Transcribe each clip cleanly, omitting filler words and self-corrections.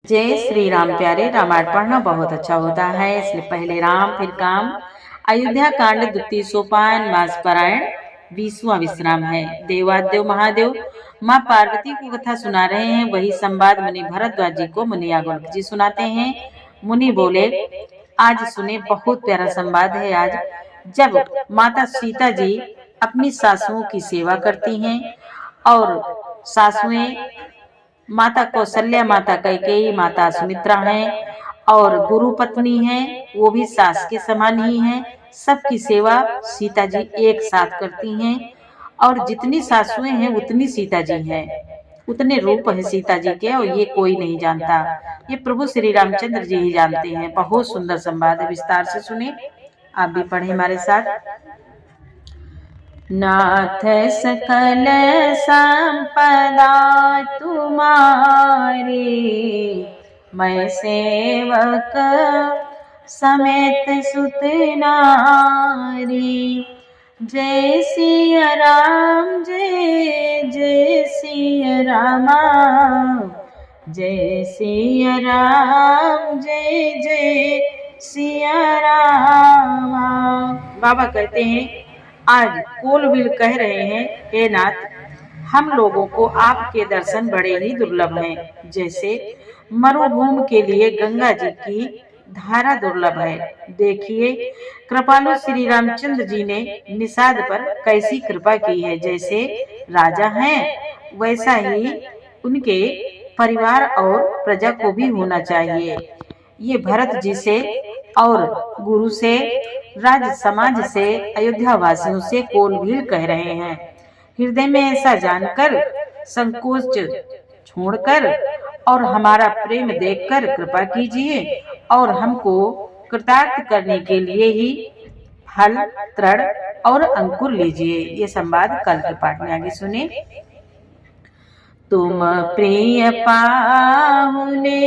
जय श्री राम। प्यारे, रामायण पढ़ना बहुत अच्छा होता है, इसलिए पहले राम फिर काम। अयोध्या कांड द्वितीय सोपान मास पारायण 20वां विश्राम है। देवादेव महादेव माँ पार्वती को कथा सुना रहे हैं। वही संवाद मुनि भरद्वाज जी को मुनि याज्ञवल्क्य जी सुनाते हैं। मुनि बोले, आज सुने, बहुत प्यारा संवाद है। आज जब माता सीता जी अपनी सासुओं की सेवा करती हैं और सासुएं माता कौशल्या, माता कैकेयी, माता सुमित्रा हैं और गुरु पत्नी हैं, वो भी सास के समान ही हैं। सबकी सेवा सीता जी एक साथ करती हैं और जितनी सासुएं हैं उतनी सीता जी हैं, उतने रूप है सीता जी के, और ये कोई नहीं जानता, ये प्रभु श्री रामचंद्र जी ही जानते हैं। बहुत सुंदर संवाद है, विस्तार से सुने, आप भी पढ़े हमारे साथ। नाथ सकल संपदा तुम्हारी, मैं सेवक समेत सुत नारी। जय सिया राम, जय जय सिया रामा, जय सिया राम, जय जय सिया रामा। बाबा कहते हैं, आज कोलबिल कह रहे हैं, हे नाथ, हम लोगों को आपके दर्शन बड़े ही दुर्लभ हैं। जैसे मरुभूमि के लिए गंगा जी की धारा दुर्लभ है। देखिए, कृपालु श्री रामचंद्र जी ने निषाद पर कैसी कृपा की है। जैसे राजा हैं वैसा ही उनके परिवार और प्रजा को भी होना चाहिए। ये भरत जी से और गुरु से, राज समाज से, अयोध्या वासियों से कोलभील कह रहे हैं। हृदय में ऐसा जानकर, संकोच छोड़कर और हमारा प्रेम देखकर कृपा कीजिए और हमको कृतार्थ करने के लिए ही फल, तृण और अंकुर लीजिए। ये संवाद कल के पाठ में आगे सुने। तुम प्रिय पाहुने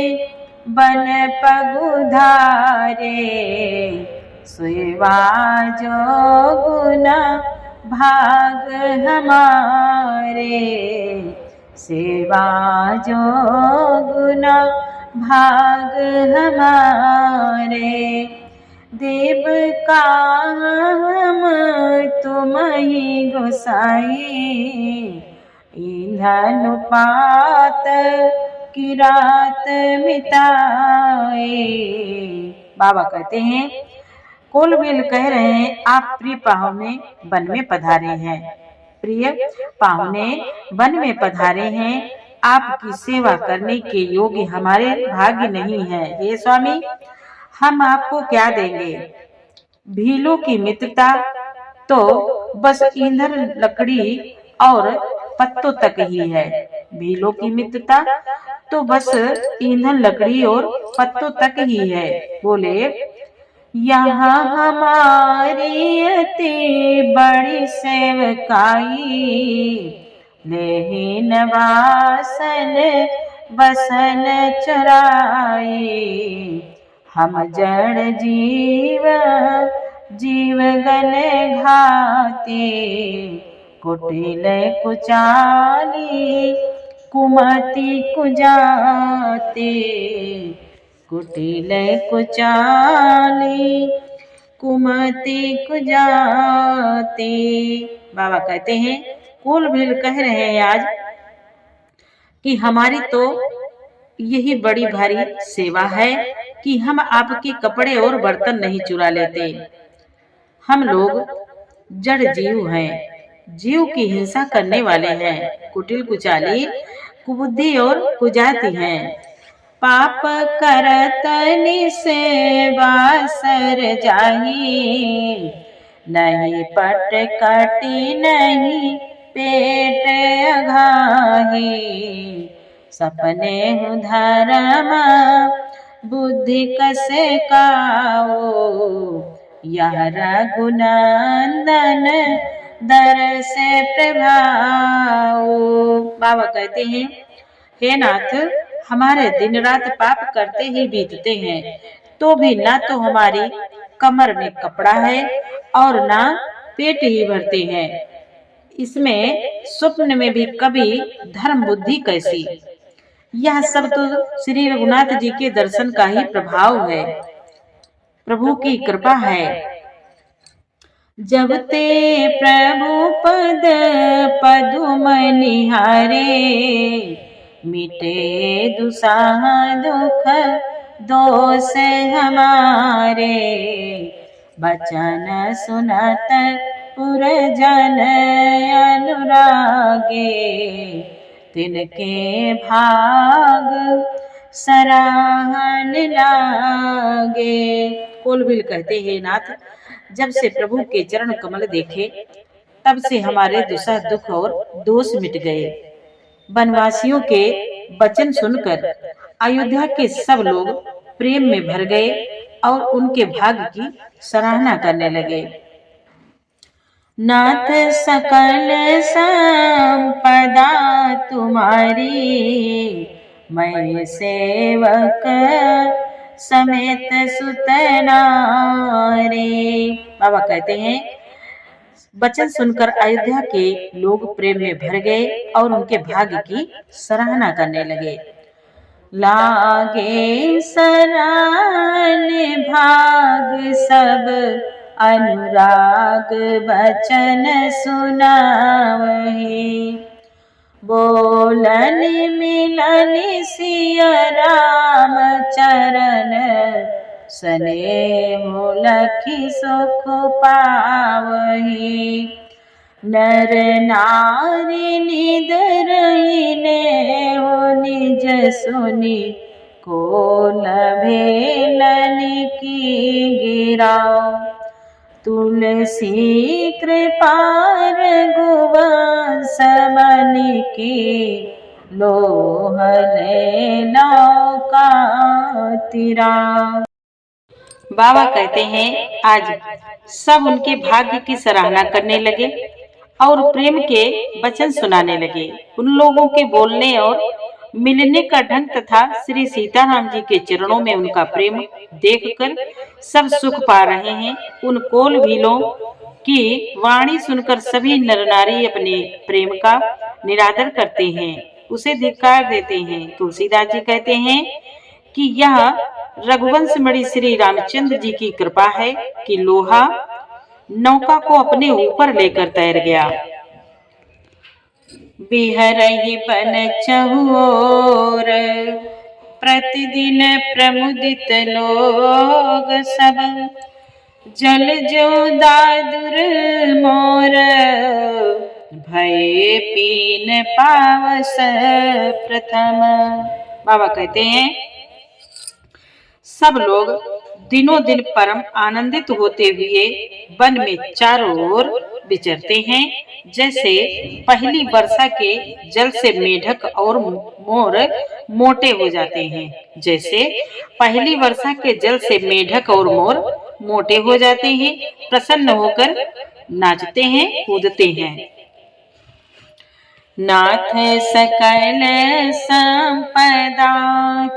बन पगुधारे, सेवा जो गुना भाग हमारे। सेवा जो गुना भाग हमारे। देव का हम तुम ही गोसाई, ईंधन पात की रात मिटाए। बाबा कहते हैं, कोलबिल कह रहे हैं, आप प्रिय पाहुने वन में पधारे हैं, प्रिय पाहुने वन में पधारे हैं। आपकी सेवा करने के योग्य हमारे भाग्य नहीं है। हे स्वामी, हम आपको क्या देंगे? भीलों की मित्रता तो बस ईंधन, लकड़ी और पत्तों तक ही है। भीलों की मित्रता तो बस ईंधन, लकड़ी और पत्तों तक ही है। बोले, यहाँ हमारी अति बड़ी सेवकाई, लेहिन वासन बसन चराई। हम जड़ जीव जीव गण घाते, कुटिल कुचाली कुमति कुजाते। कुटिल कुचाली कुमति कुजाते। बाबा कहते हैं, कोलबिल कह रहे हैं आज कि हमारी तो यही बड़ी भारी सेवा है कि हम आपके कपड़े और बर्तन नहीं चुरा लेते। हम लोग जड़ जीव हैं, जीव की हिंसा करने वाले हैं, कुटिल कुचाली कुबुद्धि और कुजाति हैं। पाप करत निसेवा सर जाही, नहीं पट कटी नहीं पेट अघाही। सपने हूँ धर्म बुद्धि कसे काओ, यह रघुनंदन दर से प्रभाओ। बाबा कहते हैं, हे नाथ, हमारे दिन रात पाप करते ही बीतते हैं, तो भी ना तो हमारी कमर में कपड़ा है और ना पेट ही भरते हैं। इसमें स्वप्न में भी कभी धर्म बुद्धि कैसी। यह सब तो श्री रघुनाथ जी के दर्शन का ही प्रभाव है, प्रभु की कृपा है। जब ते प्रभु पद पदुम निहारे, मिटे दुसाह दुख दोष हमारे। बचन सुनत पुरजन अनुरागे, तिनके भाग सराहन लागे। कोलबिल कहते हैं, नाथ जब से प्रभु के चरण कमल देखे, तब से हमारे दुसा दुख और दोष मिट गए। वनवासियों के वचन सुनकर अयोध्या के सब लोग प्रेम में भर गए और उनके भाग्य की सराहना करने लगे। नाथ सकल संपदा तुम्हारी, मैं सेवक समेत सुतनारे। बाबा कहते हैं, वचन सुनकर अयोध्या के लोग प्रेम में भर गए और उनके भाग्य की सराहना करने लगे। लागे सराहन भाग सब अनुराग, बचन सुनावहि। बोलन मिलन सिया राम चरण, सनेह लखी सुख पावहि। नर नारी निद रहीने हो निज सुनी, को भेलन की गिराओ। तुलसी कृपार गुवंश बनि की, लोहले नौका तिराओ। बाबा कहते हैं, आज सब उनके भाग्य की सराहना करने लगे और प्रेम के वचन सुनाने लगे। उन लोगों के बोलने और मिलने का ढंग तथा श्री सीताराम जी के चरणों में उनका प्रेम देखकर सब सुख पा रहे हैं। उन कोल भीलों की वाणी सुनकर सभी नर नारी अपने प्रेम का निरादर करते हैं, उसे धिक्कार देते हैं। तुलसीदास जी कहते हैं कि यह रघुवंश मणि श्री रामचंद्र जी की कृपा है कि लोहा नौका को अपने ऊपर लेकर तैर गया। बिहरहि बन चहुओर, प्रतिदिन प्रमुदित लोग सब। जल जो दादुर मोर, भय पीन पावस प्रथम। बाबा कहते हैं, सब लोग दिनों दिन परम आनंदित होते हुए वन में चारों ओर विचरते हैं। जैसे पहली वर्षा के जल से मेढक और मोर मोटे हो जाते हैं, जैसे पहली वर्षा के जल से मेढक और मोर मोटे हो जाते हैं, प्रसन्न होकर नाचते हैं, कूदते हैं। नाथ सकल संपदा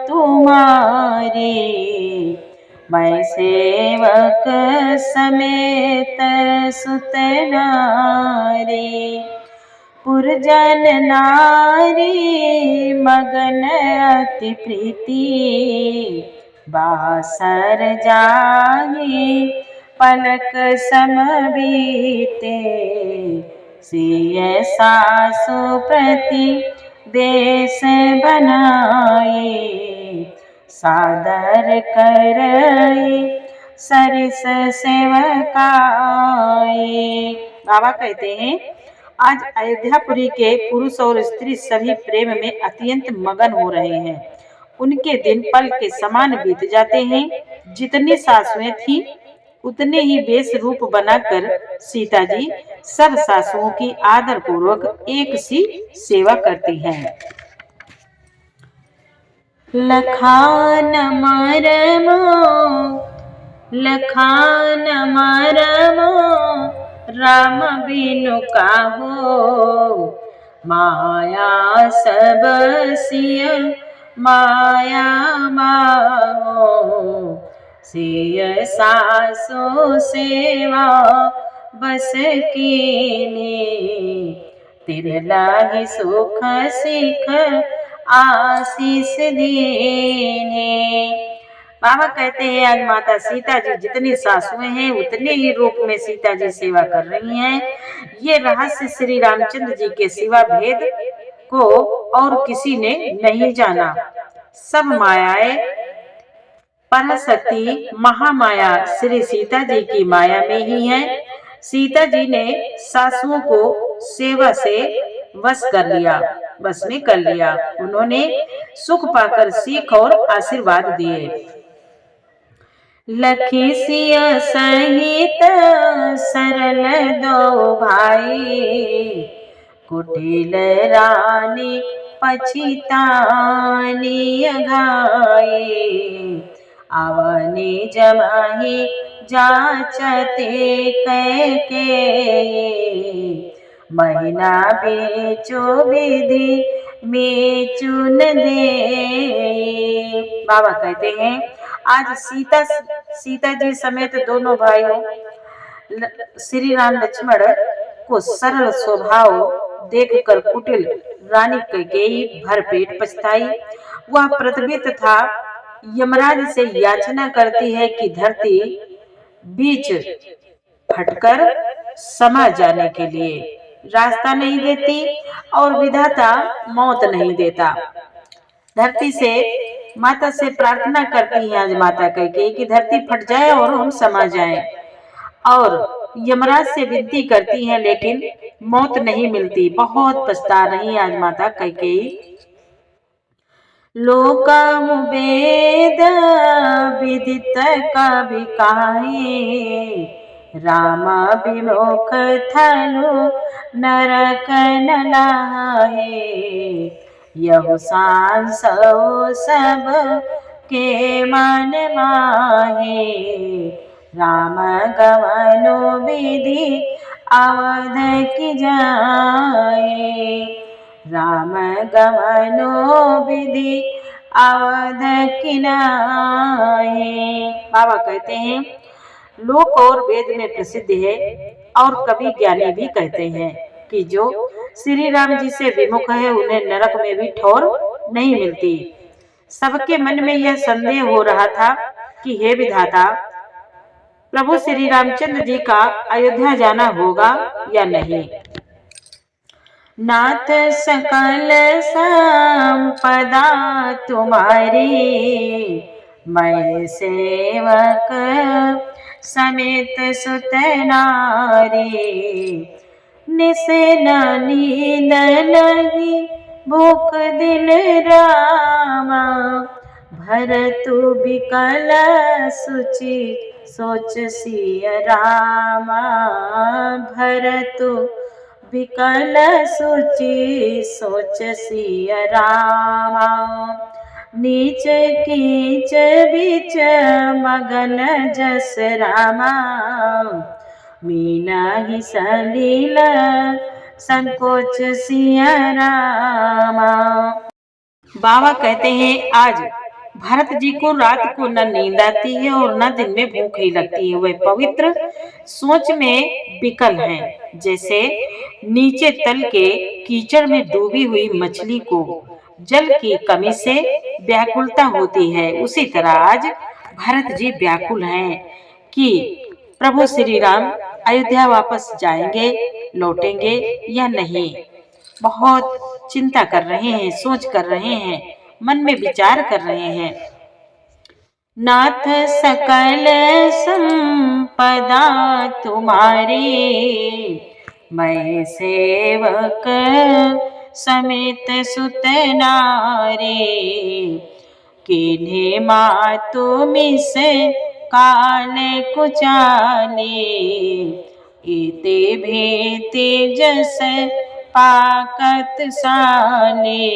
तुम्हारी, मैं सेवक समेत सुतनारी। पुरजन नारी मगन अति प्रीति, बासर जाहि पलक सम बीते। सिय सासु प्रति देश बनाए, सादर करई सरिस सेवकाए। बाबा कहते हैं, आज अयोध्यापुरी के पुरुष और स्त्री सभी प्रेम में अत्यंत मगन हो रहे हैं। उनके दिन पल के समान बीत जाते हैं। जितनी सासुएं थी उतने ही वेश रूप बनाकर सीता जी सब सासुओं की आदर पूर्वक एक सी सेवा करती हैं। लखान मरमो, लखान मरमो, राम बिनु काहो। माया सब सिय माया माहो, सिय सासु सेवा बस कीने। तिरलाहि सुख सिख आशीष दीने। बाबा कहते हैं आज माता सीता जी जितनी सासुएं हैं उतने ही रूप में सीता जी सेवा कर रही हैं। ये रहस्य श्री रामचंद्र जी के सिवा भेद को और किसी ने नहीं जाना। सब मायाएं पराशक्ति महामाया श्री सीता जी की माया में ही है। सीता जी ने सासुओं को सेवा से वश में कर लिया। उन्होंने सुख पाकर सीख और आशीर्वाद दिए। लखी सिया सहित सरल दो भाई, कुटिल रानी पछितानी अघाई। आवनी जमाही जाचते के, महीना बेचो विधि में चुन दे। बाबा कहते हैं आज सीता जी समेत दोनों भाइयों श्री राम लक्ष्मण को सरल स्वभाव देखकर कुटिल रानी कैकेयी भरपेट पछताई। वह पृथ्वी तथा यमराज से याचना करती है कि धरती बीच फटकर समा जाने के लिए रास्ता नहीं देती और विधाता मौत नहीं देता। धरती से माता से प्रार्थना करती है आज माता कैकेयी कि धरती फट जाए और हम समा जाएं, और यमराज से विनती करती हैं लेकिन मौत नहीं मिलती। बहुत पछता रही आज माता कैकेयी। लोका वेद विदित कवि काहे, रामा विमुख थलु नरक न लाहे। यहु सांसो सब के मन माहे, राम गवनो विधि अवध की जाए। राम गवनो विधि अवध की नाए। बाबा कहते हैं लोक और वेद में प्रसिद्ध है और कवि ज्ञानी भी कहते हैं कि जो श्री राम जी से विमुख है उन्हें नरक में भी ठौर नहीं मिलती। सबके मन में यह संदेह हो रहा था कि हे विधाता, प्रभु श्री रामचंद्र जी का अयोध्या जाना होगा या नहीं। नाथ सकल संपदा तुम्हारी, मैं सेवक समेत सुत नारी। निसे नींद नहीं भूख दिन रामा, भरतु बिकल सुचि सोच सिय रामा। भरतु बिकल सुचि सोच सिय रामा। नीच कीच बीच मगन जस रामा, मीना ही सलील संकोच सिय रामा। बाबा कहते हैं आज भरत जी को रात को न नींद आती है और न दिन में भूख ही लगती है। वे पवित्र सोच में विकल हैं। जैसे नीचे तल के कीचड़ में डूबी हुई मछली को जल की कमी से व्याकुलता होती है, उसी तरह आज भरत जी व्याकुल हैं कि प्रभु श्री राम अयोध्या वापस जाएंगे, लौटेंगे या नहीं। बहुत चिंता कर रहे हैं, सोच कर रहे हैं, मन में विचार कर रहे हैं। नाथ सकल संपदा तुम्हारी, मैं सेवक समेत सुत नारी। किन्हीं मातु मिस काल कुचाले, इते भेते जस पाकत साले।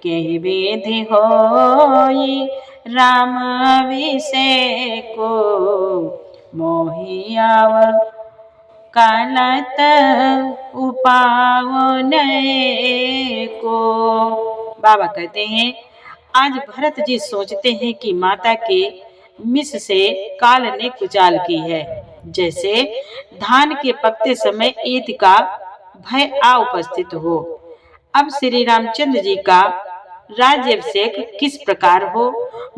कहि विधि होई राम अभिषेको, मोहि आव कालत उपावन को। बाबा कहते हैं आज भरत जी सोचते हैं कि माता के मिस से काल ने कुचाल की है। जैसे धान के पकते समय ईद का भय आ उपस्थित हो। अब श्री रामचंद्र जी का राज्याभिषेक किस प्रकार हो,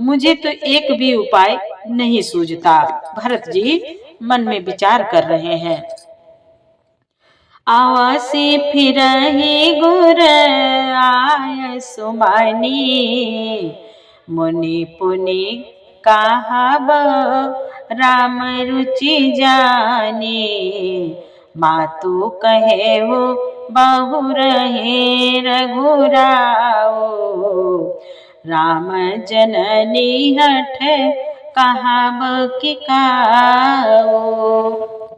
मुझे तो एक भी उपाय नहीं सूझता। भरत जी मन में विचार कर रहे हैं। आवासी फिरहि गुर आय सुमानी, मुनि पुनि कहाब राम रुचि जानी, मातु कहे हो बहु रहे रघुराओ, राम जननी हठ कहाब की काओ।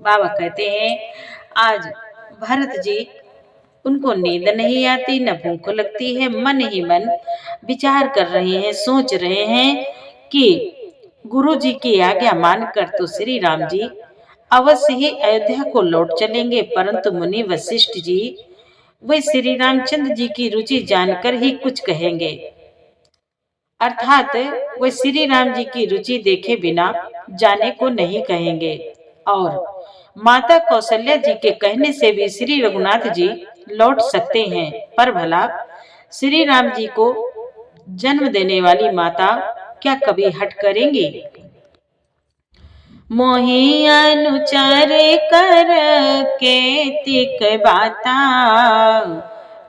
बाबा कहते हैं आज भरत जी उनको नींद नहीं आती, न भूख लगती है, मन ही मन विचार कर रहे हैं, सोच रहे हैं कि गुरु जी की आज्ञा मानकर तो श्री राम जी अवश्य ही अयोध्या को लौट चलेंगे, परंतु मुनि वशिष्ठ जी वे श्री रामचंद्र जी की रुचि जानकर ही कुछ कहेंगे, अर्थात वे श्री राम जी की रुचि देखे बिना जाने को नहीं कहेंगे। और माता कौशल्या जी के कहने से भी श्री रघुनाथ जी लौट सकते हैं, पर भला श्री राम जी को जन्म देने वाली माता क्या कभी हट करेंगी? मोहि अनुचर कर केतिक बाता,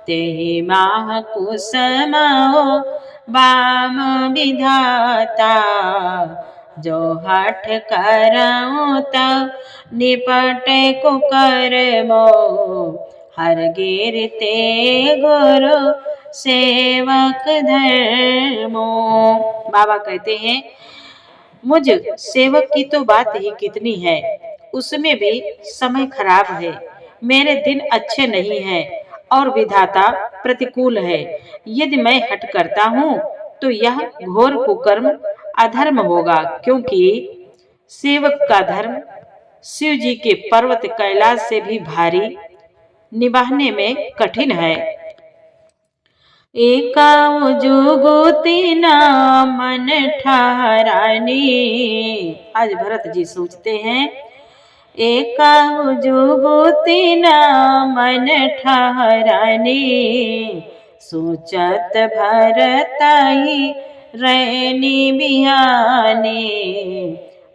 तेहि माह कुसुमो बाम विधाता, जो हठ करऊँ तब निपट कुकर्मो, हर गिरते गुरु सेवक धर्मो। बाबा कहते हैं मुझ सेवक की तो बात ही कितनी है, उसमें भी समय खराब है, मेरे दिन अच्छे नहीं हैं और विधाता प्रतिकूल है। यदि मैं हट करता हूँ तो यह घोर कुकर्म अधर्म होगा, क्योंकि सेवक का धर्म शिव जी के पर्वत कैलाश से भी भारी, निभाने में कठिन है। एकाउ जुगुति न मन ठहरानी, आज भरत जी सोचते हैं एकाउ जुगुति न मन ठहरानी, सोचत भरताई रैनी बिहानी,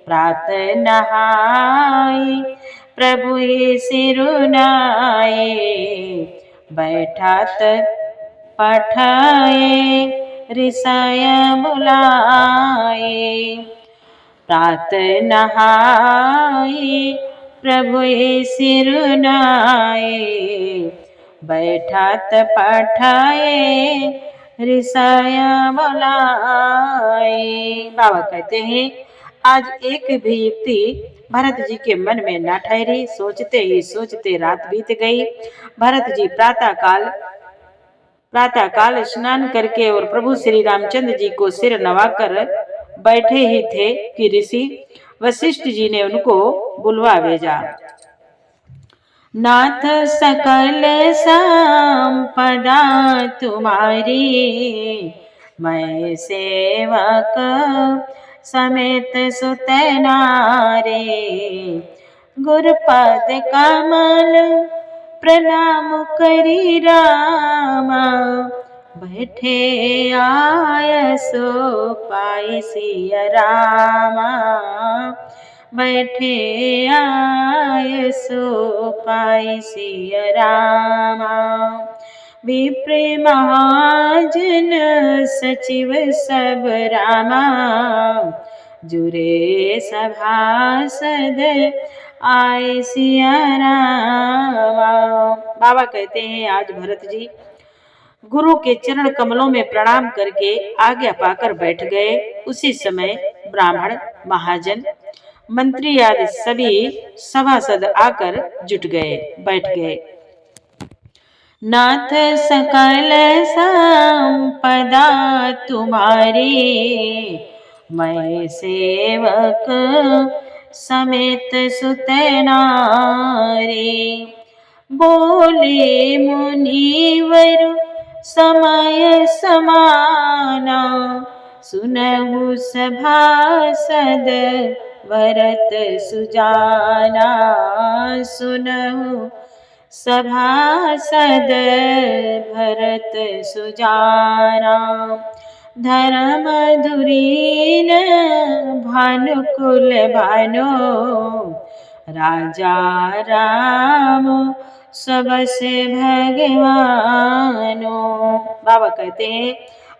प्रात नहाई प्रभु सिरुनाए, बैठात पठाए ऋषय बुलाए, प्रात नहाए प्रभु सिरुनाए, बैठात पठाए ऋषय बुलाए। बाबा कहते हैं आज एक भी युक्ति भरत जी के मन में न ठहरी, सोचते ही सोचते रात बीत गई। भरत जी प्रातः काल स्नान करके और प्रभु श्री रामचंद्र जी को सिर नवाकर बैठे ही थे कि ऋषि वशिष्ठ जी ने उनको बुलवा भेजा। नाथ सकल संपदा तुम्हारी, मैं सेवक समेत सुत नारे, गुरुपद कमल प्रणाम करी रामा, बैठे आय सो पाई सिया रामा, बैठे आय सो पाई सिया रामा। विप्र महाजन सचिव सब रामा, जुरे सभासद आए सिया रामा। बाबा कहते हैं आज भरत जी गुरु के चरण कमलों में प्रणाम करके आज्ञा पाकर बैठ गए। उसी समय ब्राह्मण महाजन मंत्री आदि सभी सभासद आकर जुट गए, बैठ गए। नाथ सकल संपदा तुम्हारी, मैं सेवक समेत सुत नारी, बोले मुनिवर समय समाना, सुनहु सभासद भरत सुजाना, सुनहु सभासद भरत सुजारा। धर्म धुरीन भानुकुल भानु, राजा राम सबसे भगवानो। बाबा कहते हैं,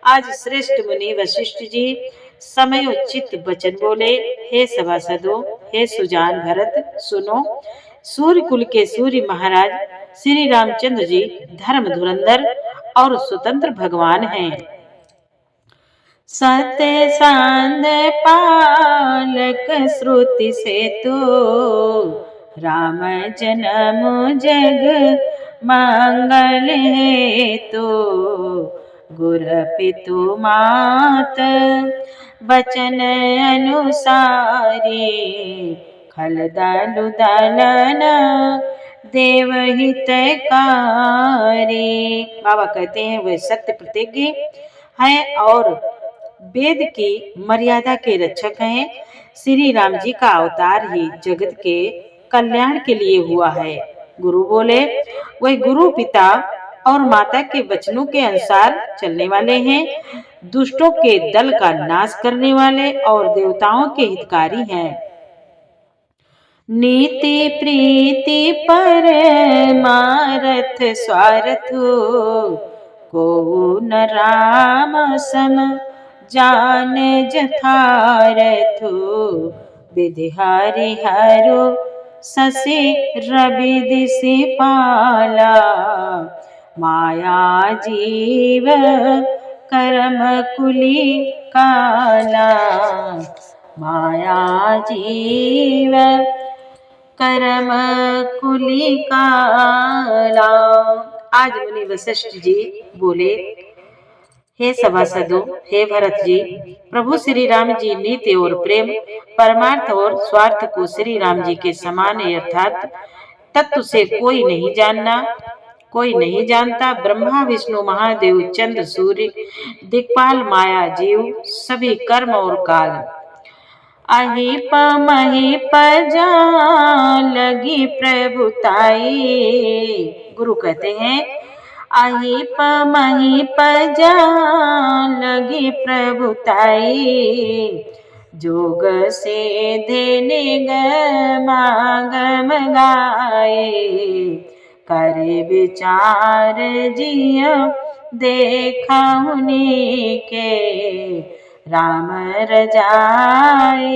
आज श्रेष्ठ मुनि वशिष्ठ जी समयोचित वचन बोले। हे सभासदों, हे सुजान भरत, सुनो। सूर्य कुल के सूर्य महाराज श्री रामचंद्र जी धर्म धुरंधर और स्वतंत्र भगवान हैं। सत्य सांद पालक श्रुति से तो, राम जन्म जग मंगल हेतु। गुर पितु मात बचन अनुसारी, खल दालु दालन देव हितकारी। बाबा कहते हैं, वे सत्य प्रतिज्ञ हैं और वेद की मर्यादा के रक्षक हैं। श्री राम जी का अवतार ही जगत के कल्याण के लिए हुआ है। गुरु बोले, वह गुरु पिता और माता के वचनों के अनुसार चलने वाले हैं। दुष्टों के दल का नाश करने वाले और देवताओं के हितकारी हैं। नीति प्रीति परमारथ स्वार्थ, को न राम सम जान जथारथ। विधि हरिहरो ससे रवि दिशि पाला, माया जीव कर्म कुली काला। माया जीव कर्म कुली काला। आज मुनि वशिष्ठ जी बोले, हे सभासदों, हे भरत जी, प्रभु श्री राम जी नीति और प्रेम, परमार्थ और स्वार्थ को श्री राम जी के समान अर्थात तत्व से कोई नहीं जानता। ब्रह्मा विष्णु महादेव चंद्र सूर्य दिक्पाल माया जीव सभी कर्म और काल। अहिप महिप जा लगी प्रभुताई। गुरु कहते हैं, अहिप महिप जा लगी प्रभुताई। जोग से देने गमागम गाए, करे विचार जिया देखा उन्हीं के। राम रजाए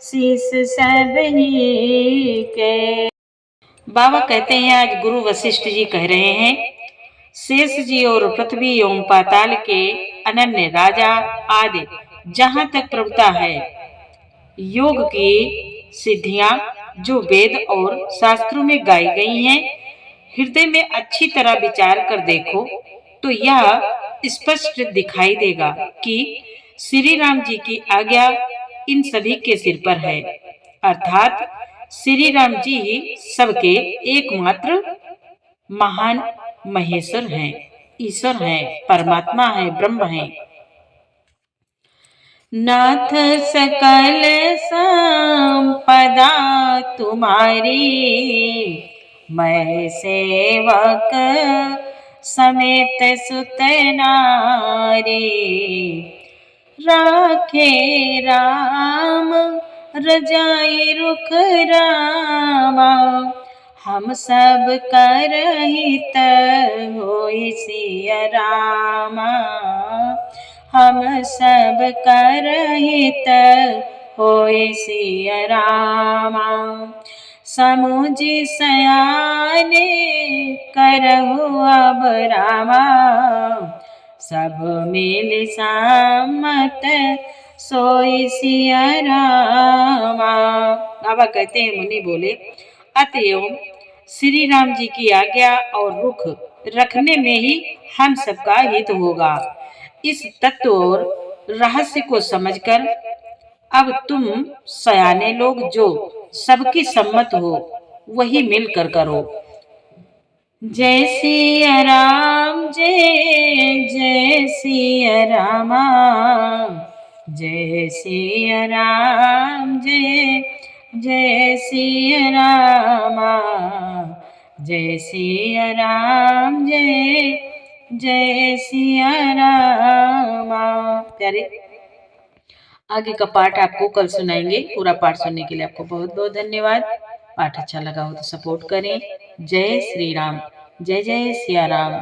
शीस सबही के। बाबा कहते हैं, आज गुरु वशिष्ठ जी कह रहे हैं, शेष जी और पृथ्वी एवं पाताल के अनन्य राजा आदि जहाँ तक प्रभुता है, योग की सिद्धियां जो वेद और शास्त्रों में गाई गई हैं, हृदय में अच्छी तरह विचार कर देखो तो यह स्पष्ट दिखाई देगा कि श्री राम जी की आज्ञा इन सभी के सिर पर है। अर्थात श्री राम जी ही सबके एकमात्र महान महेश्वर हैं, ईश्वर हैं, परमात्मा हैं, ब्रह्म हैं। नाथ सकल संपदा तुम्हारी, मैं सेवक समेत सुत नारी। राखे राम रजाई रुख रामा, हम सब कर हित होई सिया रामा। हम सब कर हित होई सिया रामा। समुझि सयाने करहु अब रामा, सब मिल सम्मत सोई सिया रामा। बाबा कहते हैं, मुनि बोले, अतएव श्री राम जी की आज्ञा और रुख रखने में ही हम सबका हित होगा। इस तत्व और रहस्य को समझकर अब तुम सयाने लोग जो सबकी सम्मत हो वही मिलकर करो। जय सिया राम, जय जय सिया रामा। जय सिया राम, जय जय सिया रामा। जय सिया राम, जय जय सिया राम। प्यारे, आगे का पाठ आपको कल सुनाएंगे। पूरा पाठ सुनने के लिए आपको बहुत बहुत धन्यवाद। पाठ अच्छा लगा हो तो सपोर्ट करें। जय श्री राम, जय जय सिया राम।